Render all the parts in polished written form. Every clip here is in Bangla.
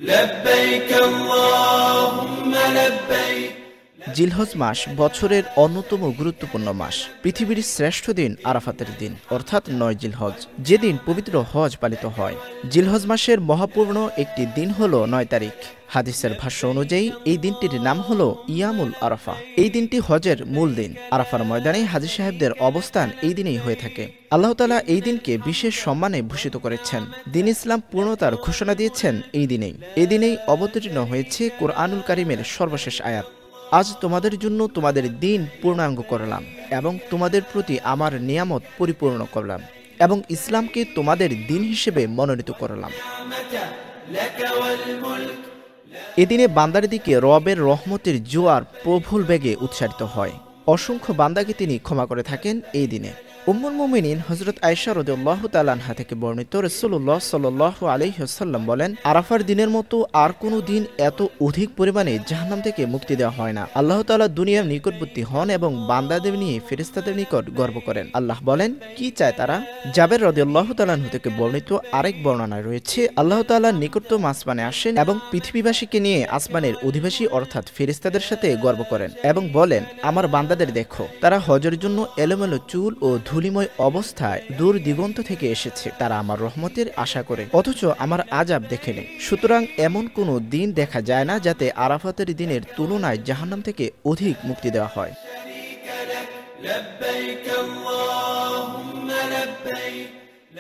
لبيك اللهم لبيك। জিলহজ মাস বছরের অন্যতম গুরুত্বপূর্ণ মাস। পৃথিবীর শ্রেষ্ঠ দিন আরাফাতের দিন, অর্থাৎ ৯ জিলহজ, যেদিন পবিত্র হজ পালিত হয়। জিলহজ মাসের মহাপূর্ণ একটি দিন হল ৯ তারিখ। হাদিসের ভাষ্য অনুযায়ী এই দিনটির নাম হল ইয়ামুল আরাফা। এই দিনটি হজের মূল দিন। আরাফার ময়দানে হাজী সাহেবদের অবস্থান এই দিনেই হয়ে থাকে। আল্লাহ তাআলা এই দিনকে বিশেষ সম্মানে ভূষিত করেছেন। দ্বীন ইসলাম পূর্ণতার ঘোষণা দিয়েছেন এই দিনেই। এই দিনেই অবতীর্ণ হয়েছে কুরআনুল কারীমের সর্বশেষ আয়াত, আজ তোমাদের জন্য তোমাদের দিন পূর্ণাঙ্গ করলাম এবং তোমাদের প্রতি আমার নিয়ামত পরিপূর্ণ করলাম এবং ইসলামকে তোমাদের দিন হিসেবে মনোনীত করলাম। এদিনে বান্দার দিকে রবের রহমতের জোয়ার প্রবল বেগে উৎসারিত হয়। অসংখ্য বান্দাকে তিনি ক্ষমা করে থাকেন এই দিনে। উম্মুল মুমিনিন হযরত আয়েশা রাদিয়াল্লাহু তাআলা আনহা থেকে বর্ণিত, রাসূলুল্লাহ সাল্লাল্লাহু আলাইহি ওয়াসাল্লাম বলেন, আরাফার দিনের মতো আর কোনো দিন এত অধিক পরিমাণে জাহান্নাম থেকে মুক্তি দেওয়া হয় না। আল্লাহ তাআলা দুনিয়ার নিকটবর্তী হন এবং বান্দাদের নিয়ে ফেরেশতাদের নিকট গর্ব করেন। আল্লাহ বলেন, কি চায় তারা? জাবের রাদিয়াল্লাহু তাআলা আনহু থেকে বর্ণিত আরেক বর্ণনায় রয়েছে, আল্লাহ তাআলা নিকটতম আসমানে আসেন এবং পৃথিবীবাসীকে নিয়ে আসমানের অধিবাসী অর্থাৎ ফেরেশতাদের সাথে গর্ব করেন এবং বলেন, আমার বান্দাদের দেখো, তারা হজের জন্য এলোমেলো চুল ও ধুলিময় অবস্থায় দূর দিগন্ত থেকে এসেছে। তারা আমার রহমতের আশা করে, অথচ আমার আযাব দেখেনি। সুতরাং এমন কোনো দিন দেখা যায় না যাতে আরাফাতের দিনের তুলনায় জাহান্নাম থেকে অধিক মুক্তি দেওয়া হয়।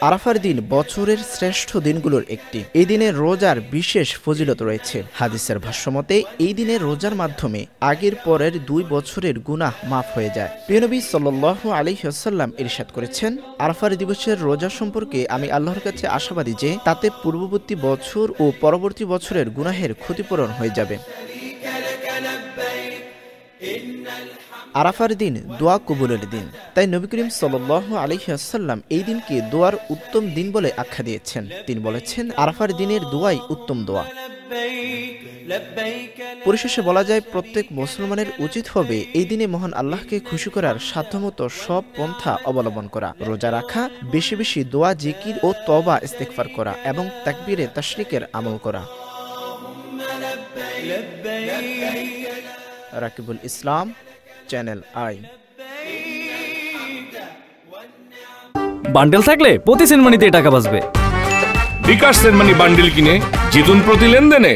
আরাফার দিন বছরের শ্রেষ্ঠ দিনগুলোর একটি। এই দিনে রোজার বিশেষ ফজিলত রয়েছে। হাদিসের ভাষ্যমতে এই দিনে রোজার মাধ্যমে আগের পরের ২ বছরের গুনাহ মাফ হয়ে যায়। প্রিয় নবী সাল্লাল্লাহু আলাইহি ওয়াসাল্লাম ইরশাদ করেছেন, আরাফার দিবসের রোজা সম্পর্কে আমি আল্লাহর কাছে আশাবাদী যে তাতে পূর্ববর্তী বছর ও পরবর্তী বছরের গুনাহের ক্ষতিপূরণ হয়ে যাবে। আরাফার দিন দোয়া কবুলের দিন। তাই নবী করিম সাল্লাল্লাহু আলাইহি ওয়াসাল্লাম এই দিনকে দোয়ার উত্তম দিন বলে আখ্যা দিয়েছেন। তিনি বলেছেন, আরাফার দিনের দোয়াই উত্তম দোয়া। পরিশেষে বলা যায়, প্রত্যেক মুসলমানের উচিত হবে এই দিনে মহান আল্লাহকে খুশি করার সাধ্যমতো সব পন্থা অবলম্বন করা, রোজা রাখা, বেশি বেশি দোয়া, জিকির ও তওবা ইস্তেগফার করা এবং তাকবীরে তাশরিকের আমল করা। রাকিবুল ইসলাম, চ্যানেল আই। বান্ডেল থাকলে প্রতি সেনমানিতে টাকা বাঁচবে। বিকাশ সেনমানি বান্ডেল কিনে জিতুন প্রতি লেনদেনে।